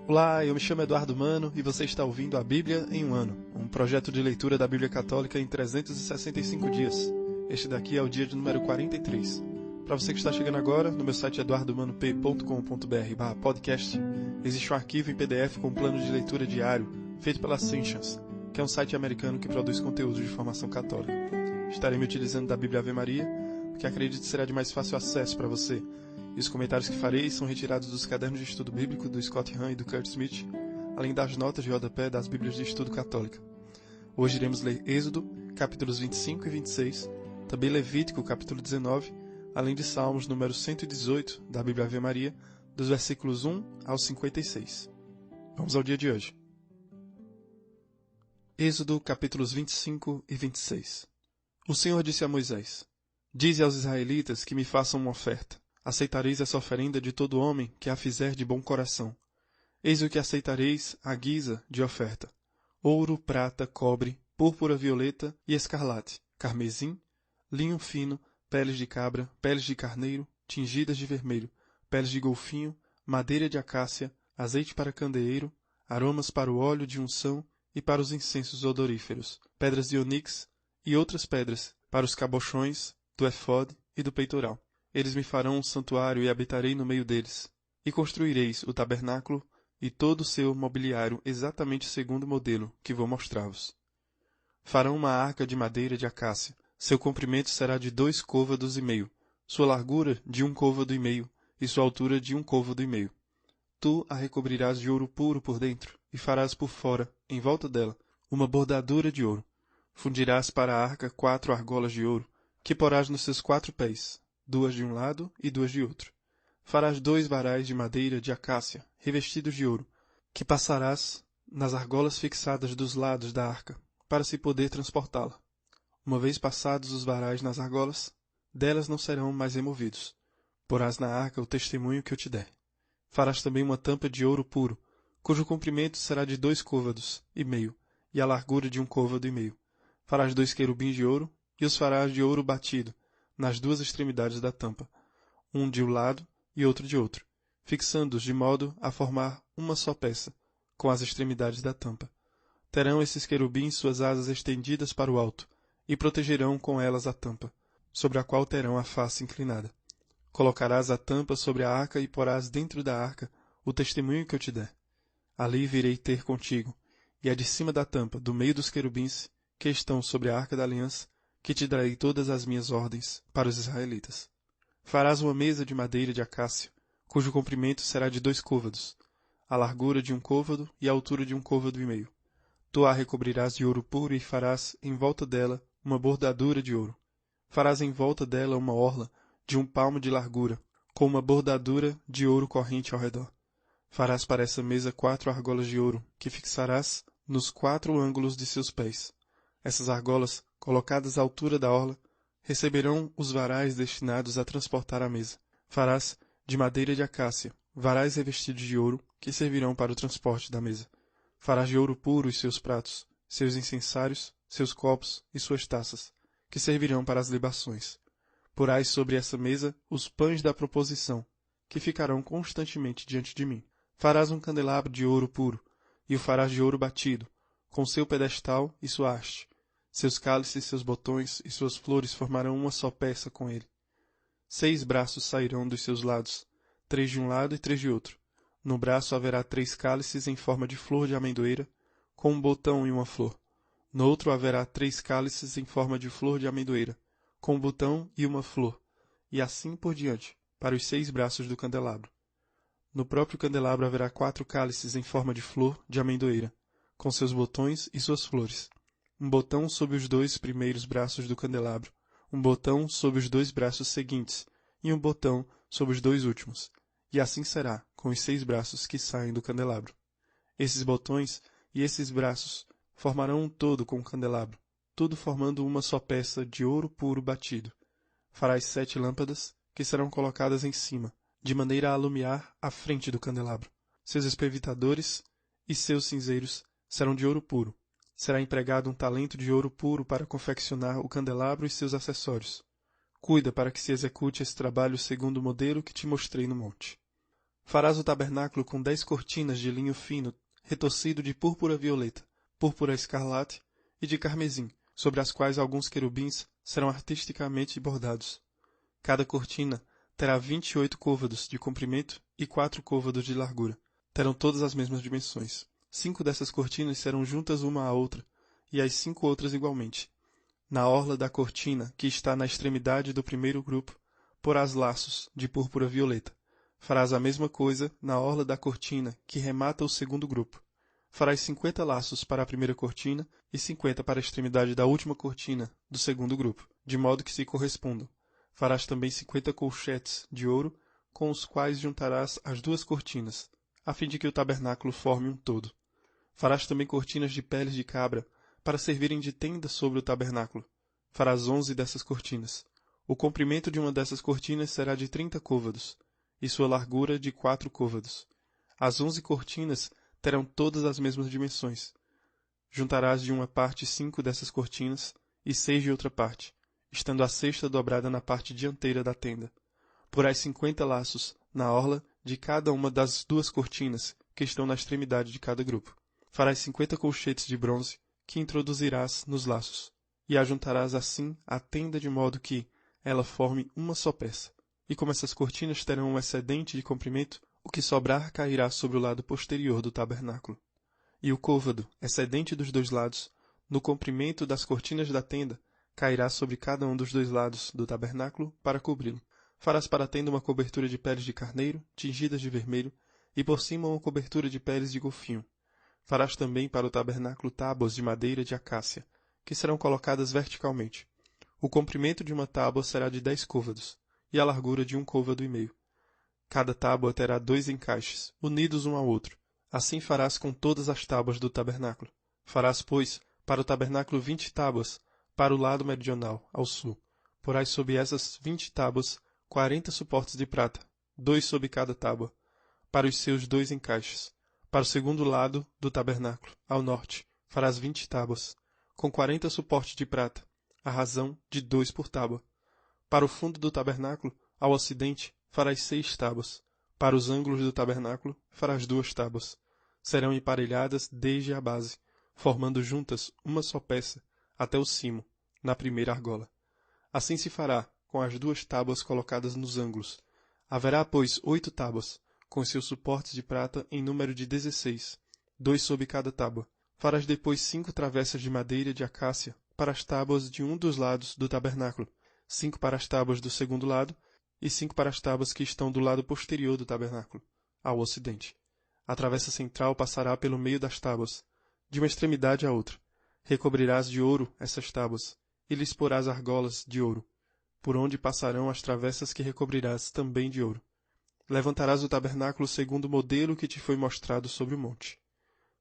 Olá, eu me chamo Eduardo Mano e você está ouvindo a Bíblia em um Ano, um projeto de leitura da Bíblia Católica em 365 dias. Este daqui é o dia de número 43. Para você que está chegando agora, no meu site eduardomanop.com.br/podcast, existe um arquivo em PDF com um plano de leitura diário, feito pela Ascensions, que é um site americano que produz conteúdo de formação católica. Estarei me utilizando da Bíblia Ave Maria, porque acredito que será de mais fácil acesso para você. E os comentários que farei são retirados dos cadernos de estudo bíblico do Scott Hahn e do Kurt Smith, além das notas de rodapé das Bíblias de Estudo Católica. Hoje iremos ler Êxodo, capítulos 25 e 26, também Levítico, capítulo 19, além de Salmos número 118 da Bíblia Ave Maria, dos versículos 1 ao 56. Vamos ao dia de hoje. Êxodo, capítulos 25 e 26. O Senhor disse a Moisés: Dize aos israelitas que me façam uma oferta. Aceitareis essa oferenda de todo homem que a fizer de bom coração. Eis o que aceitareis à guisa de oferta: ouro, prata, cobre, púrpura violeta e escarlate, carmesim, linho fino, peles de cabra, peles de carneiro, tingidas de vermelho, peles de golfinho, madeira de acácia, azeite para candeeiro, aromas para o óleo de unção e para os incensos odoríferos, pedras de onix e outras pedras para os cabochões do efode e do peitoral. Eles me farão um santuário e habitarei no meio deles. E construireis o tabernáculo e todo o seu mobiliário exatamente segundo o modelo que vou mostrar-vos. Farão uma arca de madeira de acácia. Seu comprimento será de 2 côvados e meio, sua largura de 1 côvado e meio e sua altura de 1 côvado e meio. Tu a recobrirás de ouro puro por dentro e farás por fora, em volta dela, uma bordadura de ouro. Fundirás para a arca 4 argolas de ouro, que porás nos seus 4 pés, 2 de um lado e 2 de outro. Farás 2 varais de madeira de acácia, revestidos de ouro, que passarás nas argolas fixadas dos lados da arca, para se poder transportá-la. Uma vez passados os varais nas argolas, delas não serão mais removidos. Porás na arca o testemunho que eu te der. Farás também uma tampa de ouro puro, cujo comprimento será de 2 côvados e meio, e a largura de 1 côvado e meio. Farás 2 querubins de ouro, e os farás de ouro batido, nas 2 extremidades da tampa, um de um lado e outro de outro, fixando-os de modo a formar uma só peça, com as extremidades da tampa. Terão esses querubins suas asas estendidas para o alto, e protegerão com elas a tampa, sobre a qual terão a face inclinada. Colocarás a tampa sobre a arca e porás dentro da arca o testemunho que eu te der. Ali virei ter contigo, e é de cima da tampa, do meio dos querubins, que estão sobre a arca da aliança, que te darei todas as minhas ordens para os israelitas. Farás uma mesa de madeira de acácia, cujo comprimento será de 2 côvados, a largura de 1 côvado e a altura de 1 côvado e meio. Tu a recobrirás de ouro puro e farás em volta dela uma bordadura de ouro. Farás em volta dela uma orla de 1 palmo de largura, com uma bordadura de ouro corrente ao redor. Farás para essa mesa 4 argolas de ouro, que fixarás nos 4 ângulos de seus pés. Essas argolas, colocadas à altura da orla, receberão os varais destinados a transportar a mesa. Farás de madeira de acácia varais revestidos de ouro, que servirão para o transporte da mesa. Farás de ouro puro os seus pratos, seus incensários, seus copos e suas taças, que servirão para as libações. Porás sobre essa mesa os pães da proposição, que ficarão constantemente diante de mim. Farás um candelabro de ouro puro, e o farás de ouro batido, com seu pedestal e sua haste. Seus cálices, seus botões e suas flores formarão uma só peça com ele. 6 braços sairão dos seus lados, 3 de um lado e 3 de outro. No braço haverá 3 cálices em forma de flor de amendoeira, com um botão e uma flor. No outro haverá 3 cálices em forma de flor de amendoeira, com um botão e uma flor, e assim por diante, para os 6 braços do candelabro. No próprio candelabro haverá 4 cálices em forma de flor de amendoeira, com seus botões e suas flores. Um botão sob os 2 primeiros braços do candelabro, um botão sob os 2 braços seguintes, e um botão sob os 2 últimos. E assim será com os 6 braços que saem do candelabro. Esses botões e esses braços formarão um todo com o candelabro, tudo formando uma só peça de ouro puro batido. Farás 7 lâmpadas, que serão colocadas em cima, de maneira a alumiar à frente do candelabro. Seus espevitadores e seus cinzeiros serão de ouro puro. Será empregado um talento de ouro puro para confeccionar o candelabro e seus acessórios. Cuida para que se execute esse trabalho segundo o modelo que te mostrei no monte. Farás o tabernáculo com 10 cortinas de linho fino, retorcido de púrpura violeta, púrpura escarlate e de carmesim, sobre as quais alguns querubins serão artisticamente bordados. Cada cortina terá 28 côvados de comprimento e 4 côvados de largura. Terão todas as mesmas dimensões. 5 dessas cortinas serão juntas uma à outra, e as 5 outras igualmente. Na orla da cortina, que está na extremidade do primeiro grupo, porás laços de púrpura violeta. Farás a mesma coisa na orla da cortina, que remata o segundo grupo. Farás 50 laços para a primeira cortina e 50 para a extremidade da última cortina do segundo grupo, de modo que se correspondam. Farás também 50 colchetes de ouro, com os quais juntarás as 2 cortinas, a fim de que o tabernáculo forme um todo. Farás também cortinas de peles de cabra, para servirem de tenda sobre o tabernáculo. Farás 11 dessas cortinas. O comprimento de uma dessas cortinas será de 30 côvados, e sua largura de 4 côvados. As 11 cortinas terão todas as mesmas dimensões. Juntarás de uma parte 5 dessas cortinas e 6 de outra parte, estando a sexta dobrada na parte dianteira da tenda. Porás 50 laços na orla de cada uma das 2 cortinas que estão na extremidade de cada grupo. Farás 50 colchetes de bronze que introduzirás nos laços, e ajuntarás assim a tenda de modo que ela forme uma só peça. E como essas cortinas terão um excedente de comprimento, o que sobrar cairá sobre o lado posterior do tabernáculo. E o côvado, excedente dos 2 lados, no comprimento das cortinas da tenda, cairá sobre cada um dos 2 lados do tabernáculo para cobri-lo. Farás para a tenda uma cobertura de peles de carneiro, tingidas de vermelho, e por cima uma cobertura de peles de golfinho. Farás também para o tabernáculo tábuas de madeira de acácia, que serão colocadas verticalmente. O comprimento de uma tábua será de 10 côvados, e a largura de 1 côvado e meio. Cada tábua terá 2 encaixes, unidos um ao outro. Assim farás com todas as tábuas do tabernáculo. Farás, pois, para o tabernáculo 20 tábuas, para o lado meridional, ao sul. Porás sob essas 20 tábuas 40 suportes de prata, 2 sob cada tábua, para os seus 2 encaixes. Para o segundo lado do tabernáculo, ao norte, farás 20 tábuas, com 40 suportes de prata, à razão de 2 por tábua. Para o fundo do tabernáculo, ao ocidente, farás 6 tábuas. Para os ângulos do tabernáculo, farás 2 tábuas. Serão emparelhadas desde a base, formando juntas uma só peça, até o cimo, na primeira argola. Assim se fará, com as 2 tábuas colocadas nos ângulos. Haverá, pois, 8 tábuas, com seus suportes de prata em número de 16, 2 sob cada tábua. Farás depois 5 travessas de madeira de acácia para as tábuas de um dos lados do tabernáculo, 5 para as tábuas do segundo lado, e 5 para as tábuas que estão do lado posterior do tabernáculo, ao ocidente. A travessa central passará pelo meio das tábuas, de uma extremidade à outra. Recobrirás de ouro essas tábuas, e lhes porás argolas de ouro, por onde passarão as travessas que recobrirás também de ouro. Levantarás o tabernáculo segundo o modelo que te foi mostrado sobre o monte.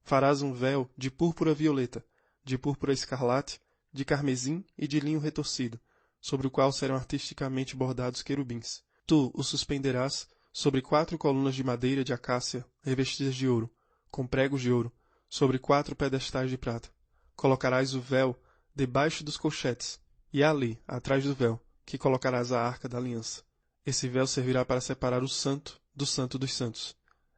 Farás um véu de púrpura violeta, de púrpura escarlate, de carmesim e de linho retorcido, sobre o qual serão artisticamente bordados querubins. Tu o suspenderás sobre 4 colunas de madeira de acácia revestidas de ouro, com pregos de ouro, sobre 4 pedestais de prata. Colocarás o véu debaixo dos colchetes, e ali, atrás do véu, que colocarás a arca da aliança. Esse véu servirá para separar o santo do santo dos santos.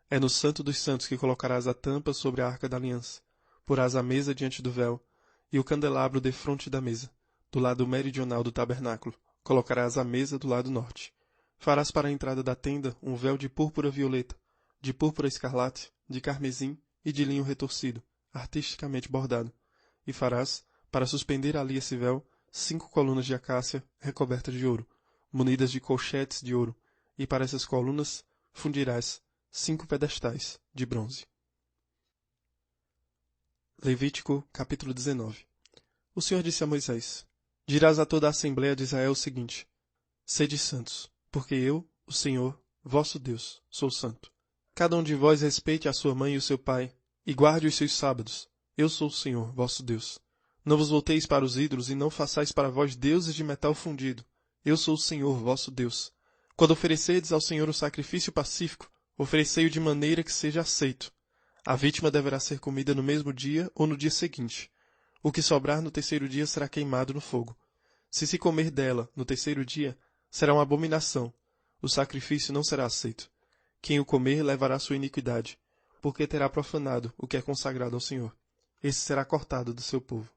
É no santo dos santos que colocarás a tampa sobre a arca da aliança. Porás a mesa diante do véu, e o candelabro defronte da mesa. Do lado meridional do tabernáculo, colocarás a mesa do lado norte. Farás para a entrada da tenda um véu de púrpura violeta, de púrpura escarlate, de carmesim e de linho retorcido, artisticamente bordado. E farás, para suspender ali esse véu, 5 colunas de acácia recobertas de ouro, munidas de colchetes de ouro, e para essas colunas fundirás 5 pedestais de bronze. Levítico, capítulo 19. O Senhor disse a Moisés: Dirás a toda a Assembleia de Israel o seguinte: Sede santos, porque eu, o Senhor, vosso Deus, sou santo. Cada um de vós respeite a sua mãe e o seu pai, e guarde os seus sábados. Eu sou o Senhor, vosso Deus. Não vos volteis para os ídolos, e não façais para vós deuses de metal fundido. Eu sou o Senhor, vosso Deus. Quando oferecerdes ao Senhor o sacrifício pacífico, oferecei-o de maneira que seja aceito. A vítima deverá ser comida no mesmo dia ou no dia seguinte. O que sobrar no terceiro dia será queimado no fogo. Se se comer dela no terceiro dia, será uma abominação. O sacrifício não será aceito. Quem o comer levará sua iniquidade, porque terá profanado o que é consagrado ao Senhor. Esse será cortado do seu povo.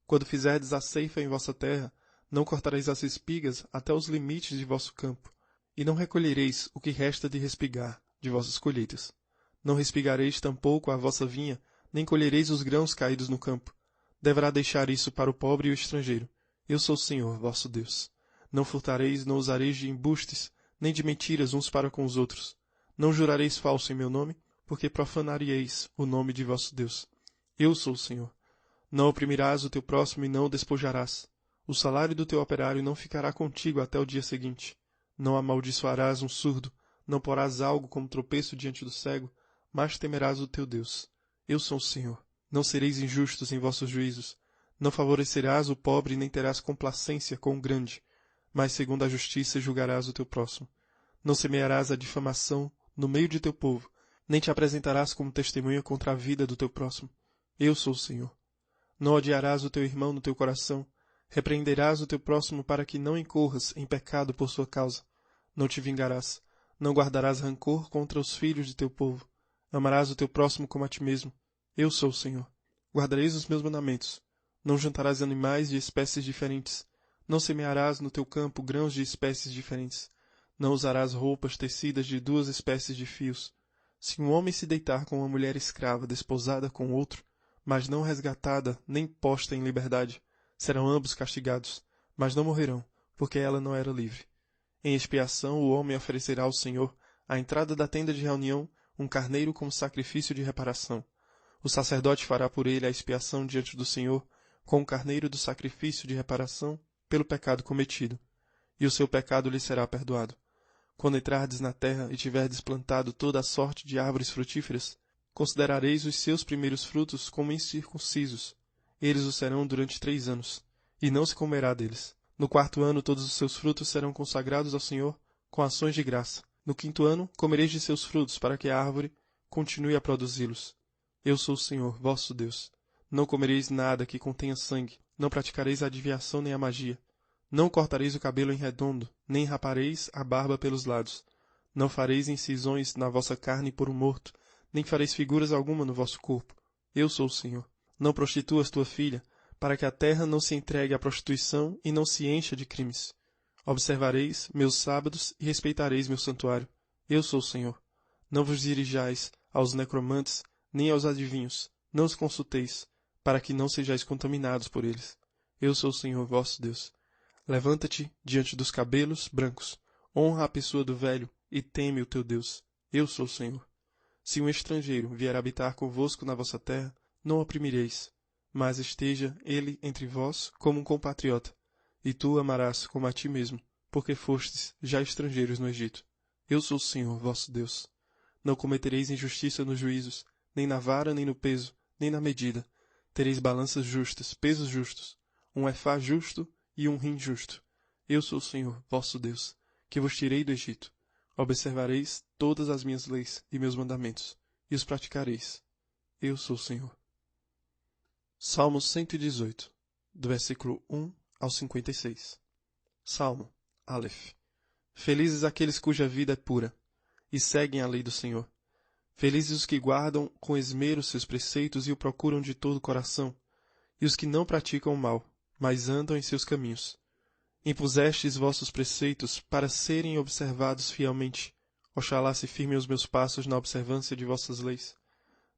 Quando fizerdes a ceifa em vossa terra, não cortareis as espigas até os limites de vosso campo, e não recolhereis o que resta de respigar de vossas colheitas. Não respigareis tampouco a vossa vinha, nem colhereis os grãos caídos no campo. Deverá deixar isso para o pobre e o estrangeiro. Eu sou o Senhor, vosso Deus. Não furtareis, não usareis de embustes, nem de mentiras uns para com os outros. Não jurareis falso em meu nome, porque profanareis o nome de vosso Deus. Eu sou o Senhor. Não oprimirás o teu próximo e não o despojarás. O salário do teu operário não ficará contigo até o dia seguinte. Não amaldiçoarás um surdo, não porás algo como tropeço diante do cego, mas temerás o teu Deus. Eu sou o Senhor. Não sereis injustos em vossos juízos. Não favorecerás o pobre nem terás complacência com o grande, mas segundo a justiça julgarás o teu próximo. Não semearás a difamação no meio de teu povo, nem te apresentarás como testemunha contra a vida do teu próximo. Eu sou o Senhor. Não odiarás o teu irmão no teu coração, repreenderás o teu próximo para que não incorras em pecado por sua causa. Não te vingarás, não guardarás rancor contra os filhos de teu povo. Amarás o teu próximo como a ti mesmo. Eu sou o Senhor. Guardareis os meus mandamentos. Não juntarás animais de espécies diferentes. Não semearás no teu campo grãos de espécies diferentes. Não usarás roupas tecidas de 2 espécies de fios. Se um homem se deitar com uma mulher escrava desposada com outro, mas não resgatada nem posta em liberdade, serão ambos castigados, mas não morrerão, porque ela não era livre. Em expiação o homem oferecerá ao Senhor, à entrada da tenda de reunião, um carneiro como sacrifício de reparação. O sacerdote fará por ele a expiação diante do Senhor, com o carneiro do sacrifício de reparação, pelo pecado cometido, e o seu pecado lhe será perdoado. Quando entrardes na terra e tiverdes plantado toda a sorte de árvores frutíferas, considerareis os seus primeiros frutos como incircuncisos. Eles o serão durante 3 anos, e não se comerá deles. No 4º ano todos os seus frutos serão consagrados ao Senhor com ações de graça. No 5º ano comereis de seus frutos, para que a árvore continue a produzi-los. Eu sou o Senhor, vosso Deus. Não comereis nada que contenha sangue, não praticareis a adivinhação nem a magia. Não cortareis o cabelo em redondo, nem rapareis a barba pelos lados. Não fareis incisões na vossa carne por um morto, nem fareis figuras alguma no vosso corpo. Eu sou o Senhor. Não prostituas tua filha, para que a terra não se entregue à prostituição e não se encha de crimes. Observareis meus sábados e respeitareis meu santuário. Eu sou o Senhor. Não vos dirijais aos necromantes, nem aos adivinhos. Não os consulteis, para que não sejais contaminados por eles. Eu sou o Senhor, vosso Deus. Levanta-te diante dos cabelos brancos, honra a pessoa do velho e teme o teu Deus. Eu sou o Senhor. Se um estrangeiro vier habitar convosco na vossa terra, não o oprimireis, mas esteja ele entre vós como um compatriota, e tu o amarás como a ti mesmo, porque fostes já estrangeiros no Egito. Eu sou o Senhor, vosso Deus. Não cometereis injustiça nos juízos, nem na vara, nem no peso, nem na medida. Tereis balanças justas, pesos justos, um efá justo e um rim justo. Eu sou o Senhor, vosso Deus, que vos tirei do Egito. Observareis todas as minhas leis e meus mandamentos, e os praticareis. Eu sou o Senhor. Salmo 118, do versículo 1 ao 56. Salmo, Aleph. Felizes aqueles cuja vida é pura, e seguem a lei do Senhor. Felizes os que guardam com esmero seus preceitos e o procuram de todo o coração, e os que não praticam o mal, mas andam em seus caminhos. Impusestes vossos preceitos para serem observados fielmente. Oxalá se firmem os meus passos na observância de vossas leis.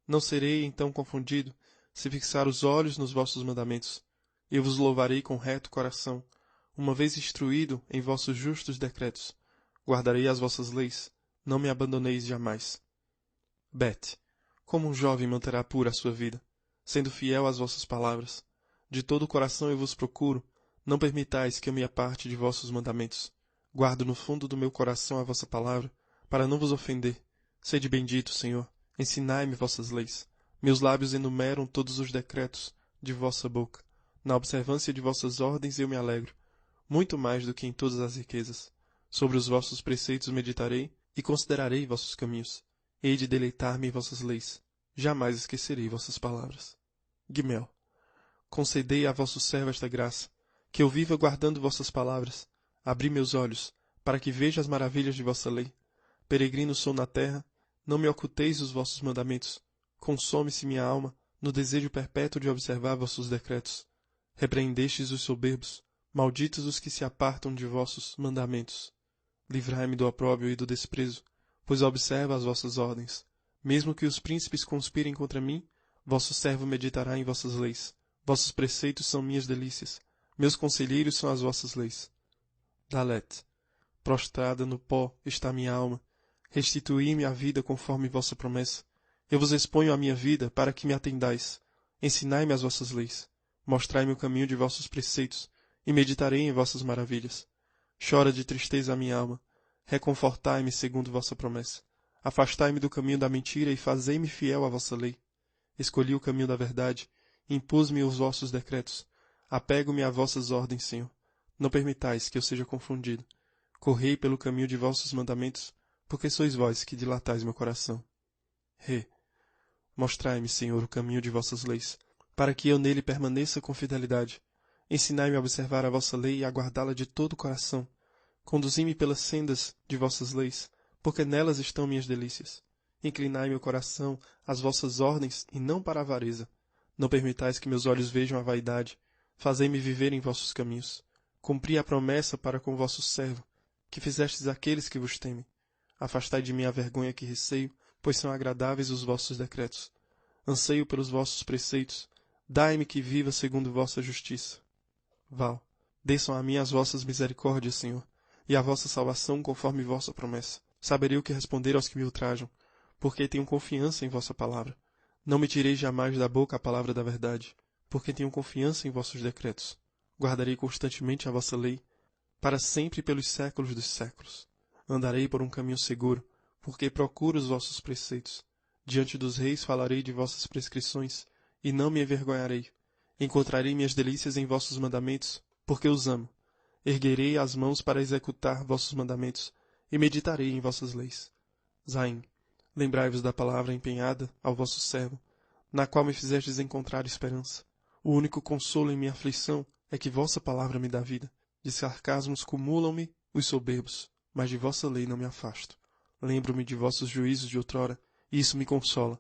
Não serei então confundido, se fixar os olhos nos vossos mandamentos. Eu vos louvarei com reto coração, uma vez instruído em vossos justos decretos. Guardarei as vossas leis, não me abandoneis jamais. Bet, como um jovem manterá pura a sua vida, sendo fiel às vossas palavras. De todo o coração eu vos procuro, não permitais que eu me aparte de vossos mandamentos. Guardo no fundo do meu coração a vossa palavra, para não vos ofender. Sede bendito, Senhor, ensinai-me vossas leis. Meus lábios enumeram todos os decretos de vossa boca. Na observância de vossas ordens eu me alegro, muito mais do que em todas as riquezas. Sobre os vossos preceitos meditarei e considerarei vossos caminhos. Hei de deleitar-me em vossas leis. Jamais esquecerei vossas palavras. Gimel. Concedei a vosso servo esta graça, que eu viva guardando vossas palavras. Abri meus olhos, para que veja as maravilhas de vossa lei. Peregrino sou na terra, não me oculteis os vossos mandamentos. Consome-se minha alma no desejo perpétuo de observar vossos decretos. Repreendestes os soberbos, malditos os que se apartam de vossos mandamentos. Livrai-me do opróbrio e do desprezo, pois observo as vossas ordens. Mesmo que os príncipes conspirem contra mim, vosso servo meditará em vossas leis. Vossos preceitos são minhas delícias, meus conselheiros são as vossas leis. Dalet. Prostrada no pó está minha alma. Restituí-me a vida conforme vossa promessa. Eu vos exponho a minha vida para que me atendais. Ensinai-me as vossas leis. Mostrai-me o caminho de vossos preceitos, e meditarei em vossas maravilhas. Chora de tristeza a minha alma. Reconfortai-me segundo vossa promessa. Afastai-me do caminho da mentira e fazei-me fiel à vossa lei. Escolhi o caminho da verdade, impus-me os vossos decretos. Apego-me a vossas ordens, Senhor. Não permitais que eu seja confundido. Correi pelo caminho de vossos mandamentos, porque sois vós que dilatais meu coração. Mostrai-me, Senhor, o caminho de vossas leis, para que eu nele permaneça com fidelidade. Ensinai-me a observar a vossa lei e a guardá-la de todo o coração. Conduzi-me pelas sendas de vossas leis, porque nelas estão minhas delícias. Inclinai meu coração às vossas ordens e não para a avareza. Não permitais que meus olhos vejam a vaidade. Fazei-me viver em vossos caminhos. Cumpri a promessa para com vosso servo, que fizestes àqueles que vos temem. Afastai de mim a vergonha que receio, pois são agradáveis os vossos decretos. Anseio pelos vossos preceitos. Dai-me que viva segundo vossa justiça. Val. Desçam a mim as vossas misericórdias, Senhor, e a vossa salvação conforme vossa promessa. Saberei o que responder aos que me ultrajam, porque tenho confiança em vossa palavra. Não me tireis jamais da boca a palavra da verdade, porque tenho confiança em vossos decretos. Guardarei constantemente a vossa lei, para sempre e pelos séculos dos séculos. Andarei por um caminho seguro, porque procuro os vossos preceitos. Diante dos reis falarei de vossas prescrições, e não me envergonharei. Encontrarei minhas delícias em vossos mandamentos, porque os amo. Erguerei as mãos para executar vossos mandamentos, e meditarei em vossas leis. Zaim. Lembrai-vos da palavra empenhada ao vosso servo, na qual me fizestes encontrar esperança. O único consolo em minha aflição é que vossa palavra me dá vida. De sarcasmos cumulam-me os soberbos, mas de vossa lei não me afasto. Lembro-me de vossos juízos de outrora, e isso me consola.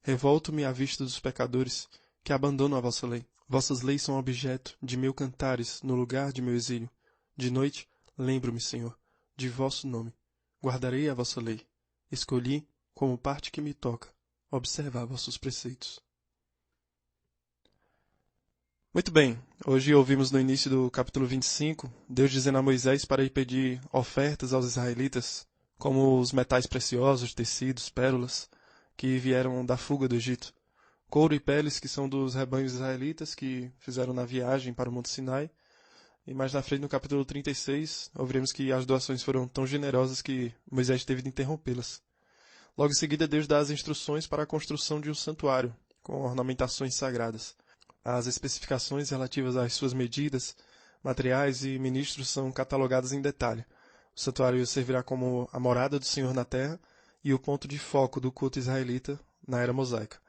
Revolto-me à vista dos pecadores, que abandonam a vossa lei. Vossas leis são objeto de meu cantares no lugar de meu exílio. De noite, lembro-me, Senhor, de vosso nome. Guardarei a vossa lei. Escolhi, como parte que me toca, observar vossos preceitos. Muito bem, hoje ouvimos no início do capítulo 25, Deus dizendo a Moisés para ir pedir ofertas aos israelitas, como os metais preciosos, tecidos, pérolas, que vieram da fuga do Egito. Couro e peles que são dos rebanhos israelitas que fizeram na viagem para o Monte Sinai. E mais na frente, no capítulo 36, ouviremos que as doações foram tão generosas que Moisés teve de interrompê-las. Logo em seguida, Deus dá as instruções para a construção de um santuário, com ornamentações sagradas. As especificações relativas às suas medidas, materiais e ministros são catalogadas em detalhe. O santuário servirá como a morada do Senhor na terra e o ponto de foco do culto israelita na era mosaica.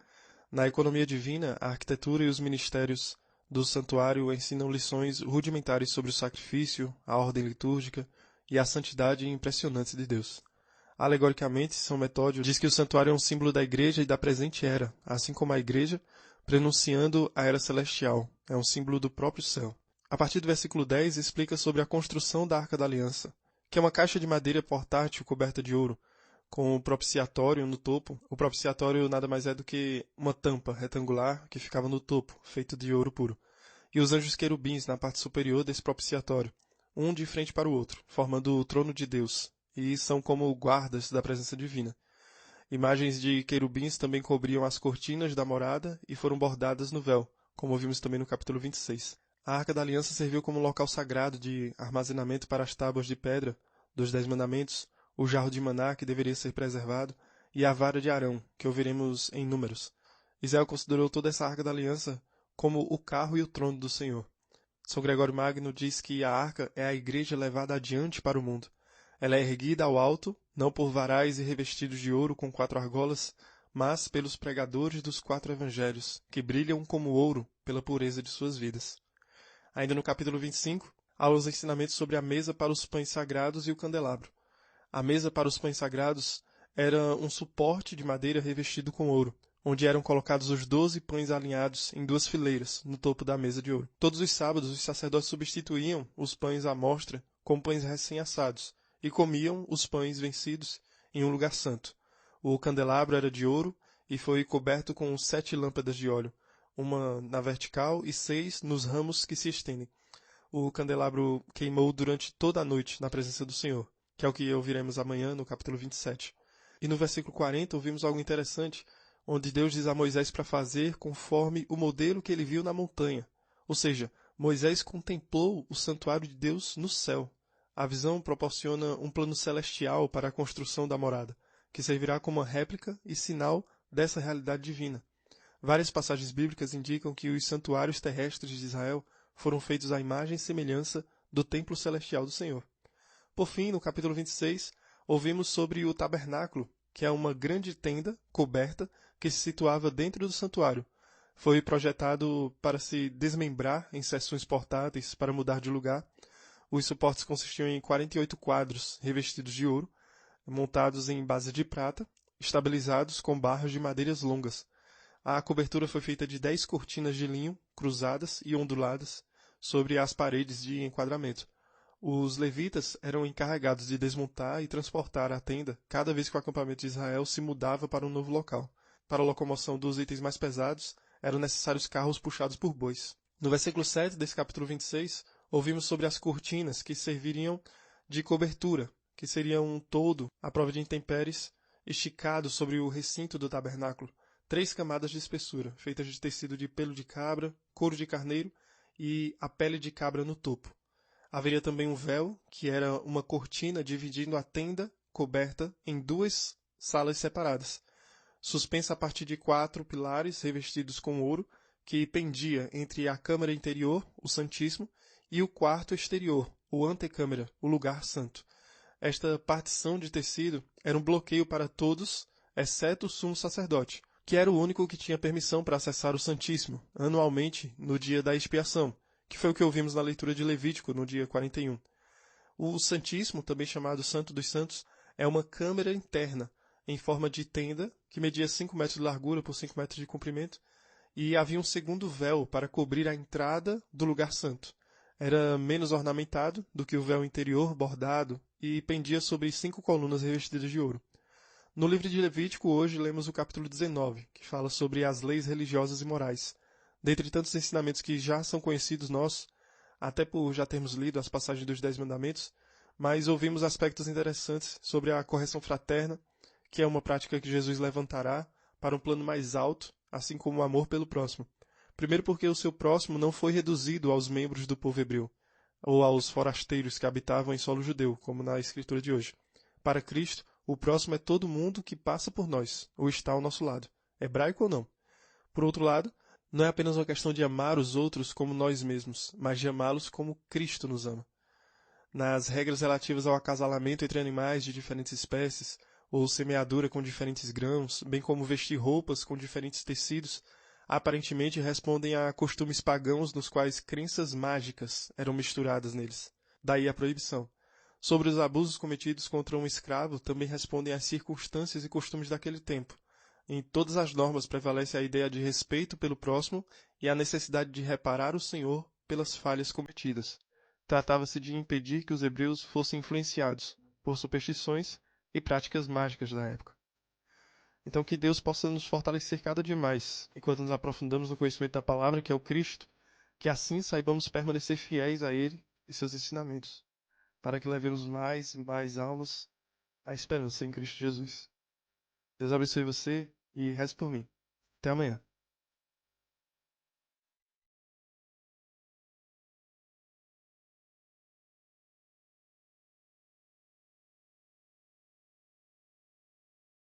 Na economia divina, a arquitetura e os ministérios do santuário ensinam lições rudimentares sobre o sacrifício, a ordem litúrgica e a santidade impressionantes de Deus. Alegoricamente, São Metódio diz que o santuário é um símbolo da igreja e da presente era, assim como a igreja, prenunciando a era celestial, é um símbolo do próprio céu. A partir do versículo 10, explica sobre a construção da Arca da Aliança, que é uma caixa de madeira portátil coberta de ouro, com o propiciatório no topo. O propiciatório nada mais é do que uma tampa retangular que ficava no topo, feito de ouro puro. E os anjos querubins na parte superior desse propiciatório, um de frente para o outro, formando o trono de Deus, e são como guardas da presença divina. Imagens de querubins também cobriam as cortinas da morada e foram bordadas no véu, como vimos também no capítulo 26. A Arca da Aliança serviu como local sagrado de armazenamento para as tábuas de pedra dos 10 mandamentos, o jarro de maná, que deveria ser preservado, e a vara de Arão, que ouviremos em Números. Israel considerou toda essa Arca da Aliança como o carro e o trono do Senhor. São Gregório Magno diz que a arca é a igreja levada adiante para o mundo. Ela é erguida ao alto, não por varais e revestidos de ouro com 4 argolas, mas pelos pregadores dos 4 evangelhos, que brilham como ouro pela pureza de suas vidas. Ainda no capítulo 25, há os ensinamentos sobre a mesa para os pães sagrados e o candelabro. A mesa para os pães sagrados era um suporte de madeira revestido com ouro, onde eram colocados os 12 pães alinhados em 2 fileiras no topo da mesa de ouro. Todos os sábados os sacerdotes substituíam os pães à mostra com pães recém-assados e comiam os pães vencidos em um lugar santo. O candelabro era de ouro e foi coberto com 7 lâmpadas de óleo, uma na vertical e 6 nos ramos que se estendem. O candelabro queimou durante toda a noite na presença do Senhor, que é o que ouviremos amanhã no capítulo 27. E no versículo 40 ouvimos algo interessante, onde Deus diz a Moisés para fazer conforme o modelo que ele viu na montanha. Ou seja, Moisés contemplou o santuário de Deus no céu. A visão proporciona um plano celestial para a construção da morada, que servirá como uma réplica e sinal dessa realidade divina. Várias passagens bíblicas indicam que os santuários terrestres de Israel foram feitos à imagem e semelhança do templo celestial do Senhor. Por fim, no capítulo 26, ouvimos sobre o tabernáculo, que é uma grande tenda coberta que se situava dentro do santuário. Foi projetado para se desmembrar em seções portáteis para mudar de lugar. Os suportes consistiam em 48 quadros revestidos de ouro, montados em base de prata, estabilizados com barras de madeiras longas. A cobertura foi feita de 10 cortinas de linho, cruzadas e onduladas, sobre as paredes de enquadramento. Os levitas eram encarregados de desmontar e transportar a tenda cada vez que o acampamento de Israel se mudava para um novo local. Para a locomoção dos itens mais pesados, eram necessários carros puxados por bois. No versículo 7 desse capítulo 26, ouvimos sobre as cortinas que serviriam de cobertura, que seriam um todo, à prova de intempéries, esticado sobre o recinto do tabernáculo. 3 camadas de espessura, feitas de tecido de pelo de cabra, couro de carneiro e a pele de cabra no topo. Haveria também um véu, que era uma cortina dividindo a tenda coberta em 2 salas separadas, suspensa a partir de 4 pilares revestidos com ouro, que pendia entre a câmara interior, o Santíssimo, e o quarto exterior, o antecâmara, o lugar santo. Esta partição de tecido era um bloqueio para todos, exceto o sumo sacerdote, que era o único que tinha permissão para acessar o Santíssimo, anualmente, no dia da expiação, que foi o que ouvimos na leitura de Levítico, no dia 41. O Santíssimo, também chamado Santo dos Santos, é uma câmara interna, em forma de tenda, que media 5 metros de largura por 5 metros de comprimento, e havia um segundo véu para cobrir a entrada do lugar santo. Era menos ornamentado do que o véu interior, bordado, e pendia sobre 5 colunas revestidas de ouro. No livro de Levítico, hoje, lemos o capítulo 19, que fala sobre as leis religiosas e morais. Dentre tantos ensinamentos que já são conhecidos nossos, até por já termos lido as passagens dos 10 mandamentos, mas ouvimos aspectos interessantes sobre a correção fraterna, que é uma prática que Jesus levantará para um plano mais alto, assim como o amor pelo próximo. Primeiro porque o seu próximo não foi reduzido aos membros do povo hebreu, ou aos forasteiros que habitavam em solo judeu, como na escritura de hoje. Para Cristo, o próximo é todo mundo que passa por nós, ou está ao nosso lado, hebraico ou não. Por outro lado, não é apenas uma questão de amar os outros como nós mesmos, mas de amá-los como Cristo nos ama. Nas regras relativas ao acasalamento entre animais de diferentes espécies, ou semeadura com diferentes grãos, bem como vestir roupas com diferentes tecidos, aparentemente respondem a costumes pagãos nos quais crenças mágicas eram misturadas neles. Daí a proibição. Sobre os abusos cometidos contra um escravo também respondem às circunstâncias e costumes daquele tempo. Em todas as normas prevalece a ideia de respeito pelo próximo e a necessidade de reparar o Senhor pelas falhas cometidas. Tratava-se de impedir que os hebreus fossem influenciados por superstições e práticas mágicas da época. Então que Deus possa nos fortalecer cada dia mais, enquanto nos aprofundamos no conhecimento da palavra, que é o Cristo, que assim saibamos permanecer fiéis a Ele e seus ensinamentos, para que levemos mais e mais almas à esperança em Cristo Jesus. Deus abençoe você e reze por mim. Até amanhã.